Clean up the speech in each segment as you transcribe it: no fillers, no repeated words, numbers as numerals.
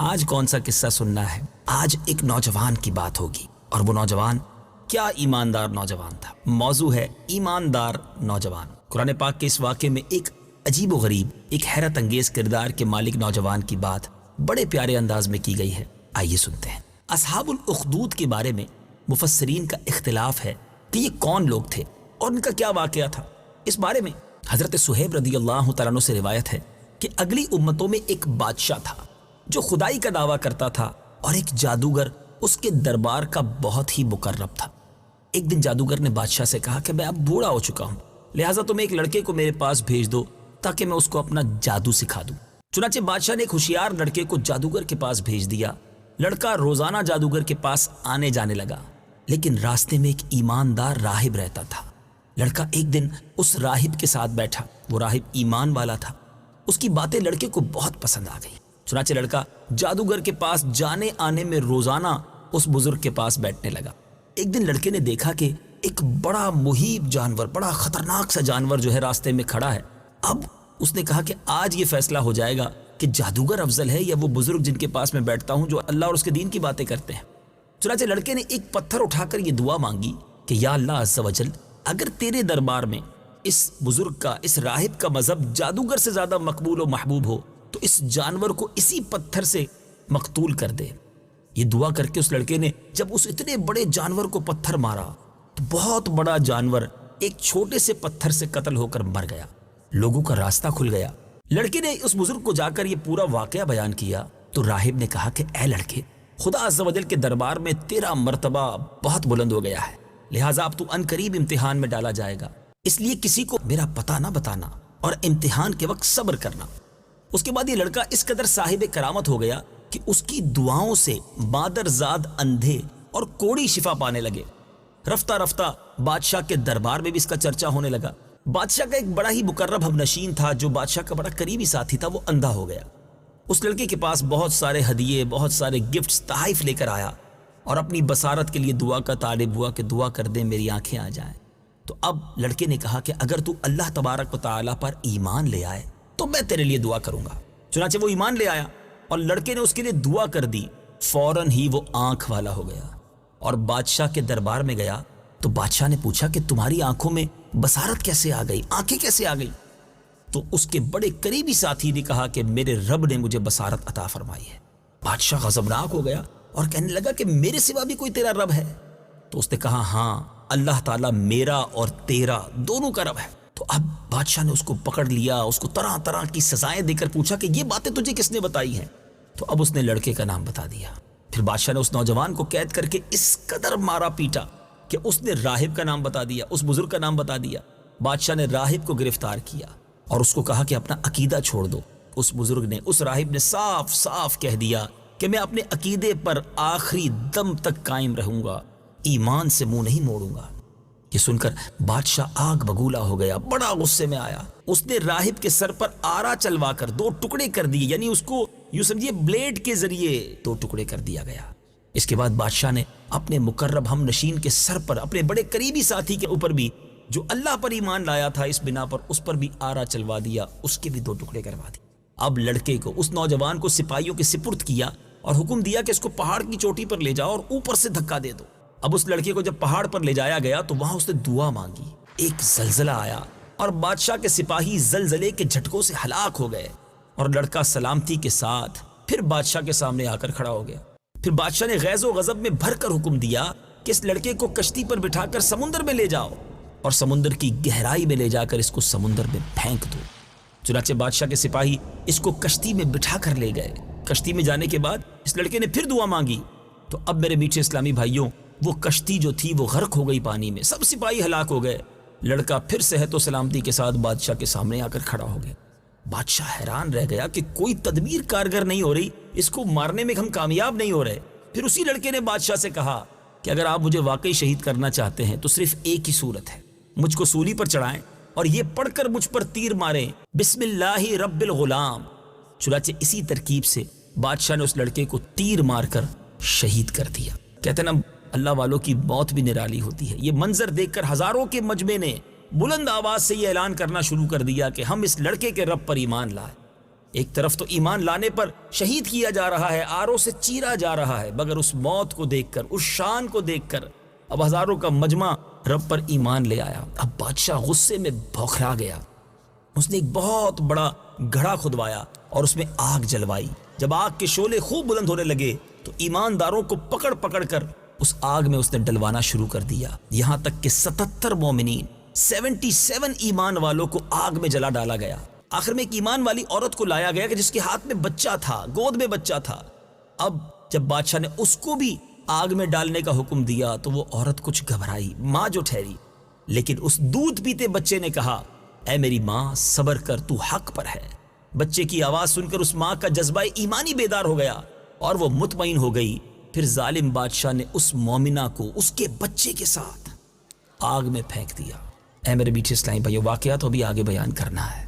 آج کون سا قصہ سننا ہے؟ آج ایک نوجوان کی بات ہوگی، اور وہ نوجوان کیا ایماندار نوجوان تھا۔ موضوع ہے ایماندار نوجوان۔ قرآن پاک کے اس واقعے میں ایک عجیب و غریب، ایک حیرت انگیز کردار کے مالک نوجوان کی بات بڑے پیارے انداز میں کی گئی ہے۔ آئیے سنتے ہیں۔ اصحاب الاخدود کے بارے میں مفسرین کا اختلاف ہے کہ یہ کون لوگ تھے اور ان کا کیا واقعہ تھا۔ اس بارے میں حضرت صہیب رضی اللہ تعالیٰ عنہ سے روایت ہے کہ اگلی امتوں میں ایک بادشاہ تھا جو خدائی کا دعویٰ کرتا تھا، اور ایک جادوگر اس کے دربار کا بہت ہی مقرب تھا۔ ایک دن جادوگر نے بادشاہ سے کہا کہ میں اب بوڑھا ہو چکا ہوں، لہٰذا تم ایک لڑکے کو میرے پاس بھیج دو تاکہ میں اس کو اپنا جادو سکھا دوں۔ چنانچہ بادشاہ نے ایک ہوشیار لڑکے کو جادوگر کے پاس بھیج دیا۔ لڑکا روزانہ جادوگر کے پاس آنے جانے لگا، لیکن راستے میں ایک ایماندار راہب رہتا تھا۔ لڑکا ایک دن اس راہب کے ساتھ بیٹھا۔ وہ راہب ایمان والا تھا۔ اس کی باتیں لڑکے کو بہت پسند آ گئی۔ چنانچہ لڑکا جادوگر کے پاس جانے آنے میں روزانہ اس بزرگ کے پاس بیٹھنے لگا۔ ایک دن لڑکے نے دیکھا کہ ایک بڑا مہیب جانور، بڑا خطرناک سا جانور جو ہے راستے میں کھڑا ہے۔ اب اس نے کہا کہ آج یہ فیصلہ ہو جائے گا کہ جادوگر افضل ہے یا وہ بزرگ جن کے پاس میں بیٹھتا ہوں جو اللہ اور اس کے دین کی باتیں کرتے ہیں۔ چنانچہ لڑکے نے ایک پتھر اٹھا کر یہ دعا مانگی کہ یا اللہ عز و جل، اگر تیرے دربار میں اس بزرگ کا، اس راہب کا مذہب جادوگر سے زیادہ مقبول و محبوب ہو تو اس جانور کو اسی پتھر سے مقتول کر دے۔ یہ دعا کر کے اس لڑکے نے جب اس اتنے بڑے جانور کو پتھر مارا تو بہت بڑا جانور ایک چھوٹے سے پتھر سے قتل ہو کر مر گیا۔ لوگوں کا راستہ کھل گیا۔ لڑکے نے اس بزرگ کو جا کر یہ پورا واقعہ بیان کیا تو راہب نے کہا کہ اے لڑکے، خدا عز و جل کے دربار میں تیرا مرتبہ بہت بلند ہو گیا ہے، لہٰذا اب تو ان قریب امتحان میں ڈالا جائے گا، اس لیے کسی کو میرا پتہ نہ بتانا اور امتحان کے وقت صبر کرنا۔ اس کے بعد یہ لڑکا اس قدر صاحب کرامت ہو گیا کہ اس کی دعاؤں سے مادرزاد اندھے اور کوڑی شفا پانے لگے۔ رفتہ رفتہ بادشاہ کے دربار میں بھی اس کا چرچا ہونے لگا۔ بادشاہ کا ایک بڑا ہی مقرب ہم نشین تھا جو بادشاہ کا بڑا قریبی ساتھی تھا، وہ اندھا ہو گیا۔ اس لڑکے کے پاس بہت سارے ہدیے، بہت سارے گفٹس، تحائف لے کر آیا اور اپنی بصارت کے لیے دعا کا طالب ہوا کہ دعا کر دیں میری آنکھیں آ جائیں۔ تو اب لڑکے نے کہا کہ اگر تو اللہ تبارک و تعالیٰ پر ایمان لے آئے تو میں تیرے لیے دعا کروں گا۔ چنانچہ وہ ایمان لے آیا اور لڑکے نے اس کے لیے دعا کر دی۔ فوراً ہی وہ آنکھ والا ہو گیا اور بادشاہ کے دربار میں گیا تو بادشاہ نے پوچھا کہ تمہاری آنکھوں میں بصارت کیسے آ گئی، آنکھیں کیسے آ گئی؟ تو اس کے بڑے قریبی ساتھی نے کہا کہ میرے رب نے مجھے بصارت عطا فرمائی ہے۔ بادشاہ غضبناک ہو گیا اور کہنے لگا کہ میرے سوا بھی کوئی تیرا رب ہے؟ تو اس نے کہا ہاں، اللہ تعالیٰ میرا اور تیرا دونوں کا رب ہے۔ تو اب بادشاہ نے اس کو پکڑ لیا، اس کو طرح طرح کی سزائیں دے کر پوچھا کہ یہ باتیں تجھے کس نے بتائی ہیں؟ تو اب اس نے لڑکے کا نام بتا دیا۔ پھر بادشاہ نے اس نوجوان کو قید کر کے اس قدر مارا پیٹا کہ اس نے راہب کا نام بتا دیا، اس بزرگ کا نام بتا دیا۔ بادشاہ نے راہب کو گرفتار کیا اور اس کو کہا کہ اپنا عقیدہ چھوڑ دو۔ اس بزرگ نے، اس راہب نے صاف صاف کہہ دیا کہ میں اپنے عقیدے پر آخری دم تک قائم رہوں گا، ایمان سے منہ نہیں موڑوں گا۔ یہ سن کر بادشاہ آگ بگولا ہو گیا، بڑا غصے میں آیا۔ اس نے راہب کے سر پر آرا چلوا کر 2 ٹکڑے کر دیے، یعنی اس کو یوں سمجھیے بلیڈ کے ذریعے 2 ٹکڑے کر دیا گیا۔ اس کے بعد بادشاہ نے اپنے مقرب ہم نشین کے سر پر، اپنے بڑے قریبی ساتھی کے اوپر بھی جو اللہ پر ایمان لایا تھا اس بنا پر، اس پر بھی آرا چلوا دیا، اس کے بھی 2 ٹکڑے کروا دیے۔ اب لڑکے کو، اس نوجوان کو سپاہیوں کے سپرد کیا اور حکم دیا کہ اس کو پہاڑ کی چوٹی پر لے جاؤ اور اوپر سے دھکا دے دو۔ اب اس لڑکے کو جب پہاڑ پر لے جایا گیا تو وہاں اس نے دعا مانگی۔ ایک زلزلہ آیا اور بادشاہ کے سپاہی زلزلے کے جھٹکوں سے ہلاک ہو گئے، اور لڑکا سلامتی کے ساتھ پھر بادشاہ کے سامنے آ کر کھڑا ہو گیا۔ پھر بادشاہ نے غیظ و غضب میں بھر کر حکم دیا کہ اس لڑکے کو کشتی پر بٹھا کر سمندر میں لے جاؤ اور سمندر کی گہرائی میں لے جا کر اس کو سمندر میں پھینک دو۔ چنانچہ بادشاہ کے سپاہی اس کو کشتی میں بٹھا کر لے گئے۔ کشتی میں جانے کے بعد اس لڑکے نے پھر دعا مانگی تو اب میرے میٹھے اسلامی بھائیوں، وہ کشتی جو تھی وہ غرق ہو گئی پانی میں، سب سپاہی ہلاک ہو گئے۔ لڑکا پھر صحت و سلامتی کے ساتھ بادشاہ کے سامنے آ کر کھڑا ہو گیا۔ بادشاہ حیران رہ گیا کہ کوئی تدبیر کارگر نہیں ہو رہی، اس کو مارنے میں ہم کامیاب نہیں ہو رہے۔ پھر اسی لڑکے نے بادشاہ سے کہا کہ اگر آپ مجھے واقعی شہید کرنا چاہتے ہیں تو صرف ایک ہی صورت ہے، مجھ کو سولی پر چڑھائیں اور یہ پڑھ کر مجھ پر تیر ماریں، بسم اللہ رب الغلام۔ چنانچہ اسی ترکیب سے بادشاہ نے اس لڑکے کو تیر مار کر شہید کر دیا۔ کہتے ہیں نا، اللہ والوں کی موت بھی نرالی ہوتی ہے۔ یہ منظر دیکھ کر ہزاروں کے مجمع نے بلند آواز سے یہ اعلان کرنا شروع کر دیا کہ ہم اس لڑکے کے رب پر ایمان لائے۔ ایک طرف تو ایمان لانے پر شہید کیا جا رہا ہے، آروں سے چیرا جا رہا ہے، مگر اس موت کو دیکھ کر، اس شان کو دیکھ کر اب ہزاروں کا مجمع رب پر ایمان لے آیا۔ اب بادشاہ غصے میں بھوکھلا گیا، اس نے ایک بہت بڑا گڑھا کھدوایا اور اس میں آگ جلوائی۔ جب آگ کے شعلے خوب بلند ہونے لگے تو ایمانداروں کو پکڑ پکڑ کر اس آگ میں اس نے ڈلوانا شروع کر دیا، یہاں تک کہ 77 مومنین، 77 ایمان والوں کو آگ میں جلا ڈالا گیا۔ آخر میں ایک ایمان والی عورت کو لایا گیا کہ جس کے ہاتھ میں بچہ تھا، گود میں بچہ تھا۔ اب جب بادشاہ نے اس کو بھی آگ میں ڈالنے کا حکم دیا تو وہ عورت کچھ گھبرائی، ماں جو ٹھہری، لیکن اس دودھ پیتے بچے نے کہا، اے میری ماں صبر کر، تو حق پر ہے۔ بچے کی آواز سن کر اس ماں کا جذبہ ایمانی بیدار ہو گیا اور وہ مطمئن ہو گئی۔ پھر ظالم بادشاہ نے اس مومنہ کو اس کے بچے کے ساتھ آگ میں پھینک دیا۔ اے میرے میٹھے اسلامی بھائیو، واقعہ تو ابھی آگے بیان کرنا ہے،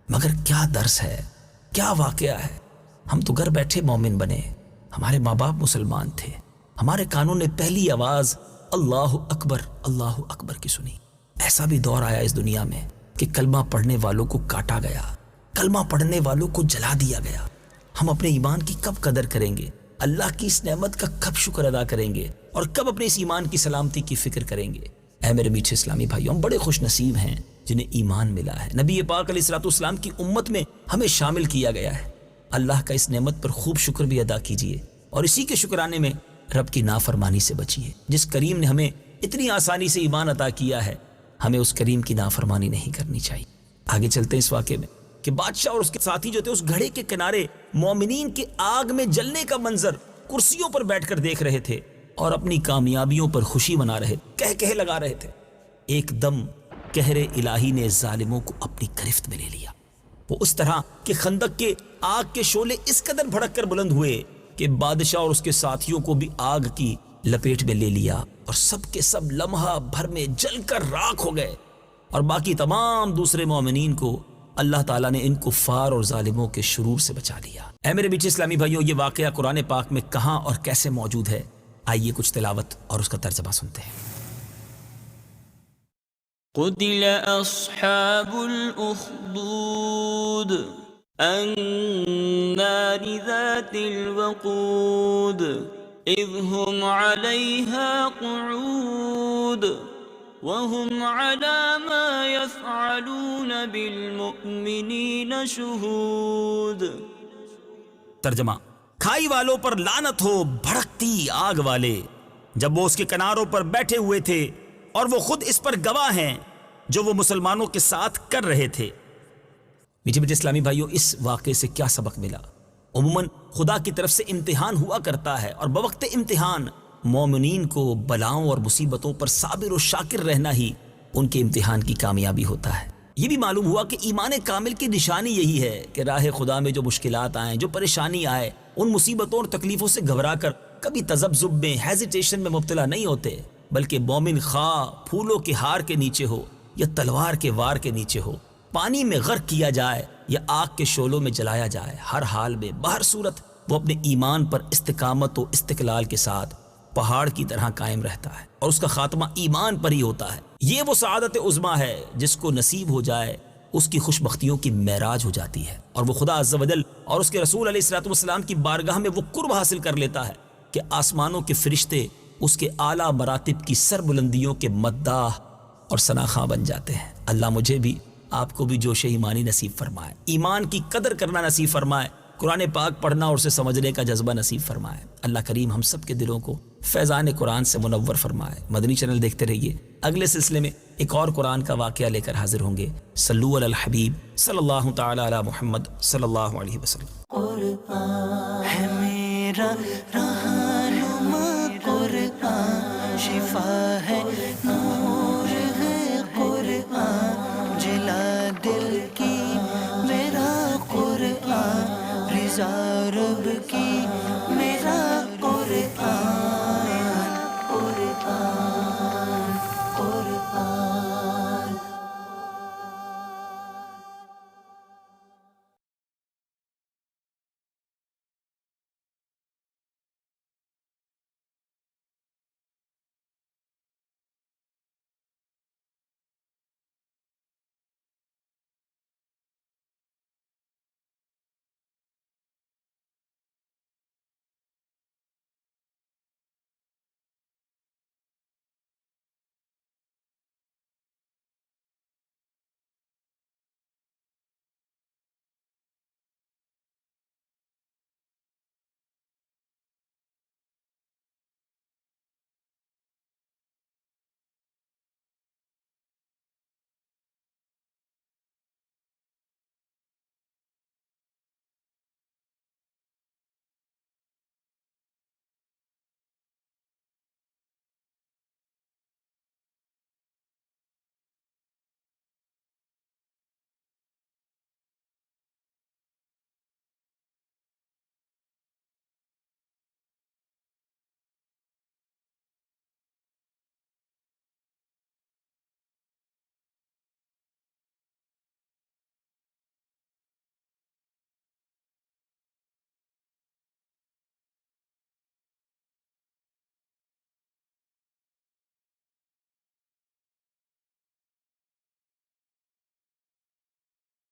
مگر کیا درس ہے، کیا واقعہ ہے۔ ہم تو گھر بیٹھے مومن بنے، ہمارے ماں باپ مسلمان تھے، ہمارے کانوں نے پہلی آواز اللہ اکبر کی سنی۔ ایسا بھی دور آیا اس دنیا میں کہ کلمہ پڑھنے والوں کو کاٹا گیا، کلمہ پڑھنے والوں کو جلا دیا گیا۔ ہم اپنے ایمان کی کب قدر کریں گے؟ اللہ کی اس نعمت کا کب شکر ادا کریں گے؟ اور کب اپنے اس ایمان کی سلامتی کی فکر کریں گے؟ اے میرے میٹھے اسلامی بھائیوں، ہم بڑے خوش نصیب ہیں جنہیں ایمان ملا ہے۔ نبی پاک علیہ الصلوۃ والسلام کی امت میں ہمیں شامل کیا گیا ہے۔ اللہ کا اس نعمت پر خوب شکر بھی ادا کیجیے اور اسی کے شکرانے میں رب کی نافرمانی سے بچیے۔ جس کریم نے ہمیں اتنی آسانی سے ایمان عطا کیا ہے، ہمیں اس کریم کی نافرمانی نہیں کرنی چاہیے۔ آگے چلتے ہیں اس واقعے میں کہ بادشاہ اور اس کے ساتھی جو تھے اس گھڑے کے کنارے مومنین کے آگ میں جلنے کا منظر کرسیوں پر بیٹھ کر دیکھ رہے تھے اور اپنی کامیابیوں پر خوشی منا رہے، کہہ لگا رہے تھے۔ ایک دم قہر الہی نے ظالموں کو اپنی گرفت میں لے لیا۔ وہ اس طرح کہ خندق کے آگ کے شعلے اس قدر بھڑک کر بلند ہوئے کہ بادشاہ اور اس کے ساتھیوں کو بھی آگ کی لپیٹ میں لے لیا اور سب کے سب لمحہ بھر میں جل کر راکھ ہو گئے، اور باقی تمام دوسرے مومنین کو اللہ تعالیٰ نے ان کفار اور ظالموں کے شرور سے بچا لیا۔ اے میرے بیچے اسلامی بھائیوں، یہ واقعہ قرآن پاک میں کہاں اور کیسے موجود ہے؟ آئیے کچھ تلاوت اور اس کا ترجمہ سنتے ہیں۔ قتل اصحاب الاخدود النار ذات الوقود اذ هم عليها قعود وهم على ما يفعلون بالمؤمنين شهود۔ ترجمہ: کھائی والوں پر لعنت ہو، بھڑکتی آگ والے، جب وہ اس کے کناروں پر بیٹھے ہوئے تھے اور وہ خود اس پر گواہ ہیں جو وہ مسلمانوں کے ساتھ کر رہے تھے۔ میٹھے میٹھے اسلامی بھائیوں، اس واقعے سے کیا سبق ملا؟ عموماً خدا کی طرف سے امتحان ہوا کرتا ہے، اور بوقت امتحان مومنین کو بلاؤں اور مصیبتوں پر صابر و شاکر رہنا ہی ان کے امتحان کی کامیابی ہوتا ہے۔ یہ بھی معلوم ہوا کہ ایمان کامل کی نشانی یہی ہے کہ راہ خدا میں جو مشکلات آئیں، جو پریشانی آئے، ان مصیبتوں اور تکلیفوں سے گھبرا کر کبھی تذبذب میں، ہیزیٹیشن میں مبتلا نہیں ہوتے، بلکہ مومن خواہ پھولوں کے ہار کے نیچے ہو یا تلوار کے وار کے نیچے ہو، پانی میں غرق کیا جائے یا آگ کے شعلوں میں جلایا جائے، ہر حال میں بہر صورت وہ اپنے ایمان پر استقامت و استقلال کے ساتھ پہاڑ کی طرح قائم رہتا ہے، اور اس کا خاتمہ ایمان پر ہی ہوتا ہے۔ یہ وہ سعادت عظمیٰ ہے جس کو نصیب ہو جائے اس کی خوش بختیوں کی معراج ہو جاتی ہے، اور وہ خدا عز و جل اور اس کے رسول علیہ الصلوۃ والسلام کی بارگاہ میں وہ قرب حاصل کر لیتا ہے کہ آسمانوں کے فرشتے اس کے اعلیٰ مراتب کی سر بلندیوں کے مداح اور ثناخواں بن جاتے ہیں۔ اللہ مجھے بھی، آپ کو بھی جوش ایمانی نصیب فرمائے، ایمان کی قدر کرنا نصیب فرمائے، قرآن پاک پڑھنا اور اسے سمجھنے کا جذبہ نصیب فرمائے۔ اللہ کریم ہم سب کے دلوں کو فیضان قرآن سے منور فرمائے۔ مدنی چینل دیکھتے رہیے، اگلے سلسلے میں ایک اور قرآن کا واقعہ لے کر حاضر ہوں گے۔ صلو علی الحبیب صلی اللہ تعالی علی محمد صلی اللہ علیہ وسلم۔ قرآن ہے میرا رہنما، قرآن شفا ہے، نور ہے قرآن، جلا دل کی میرا قرآن، رضا رب کی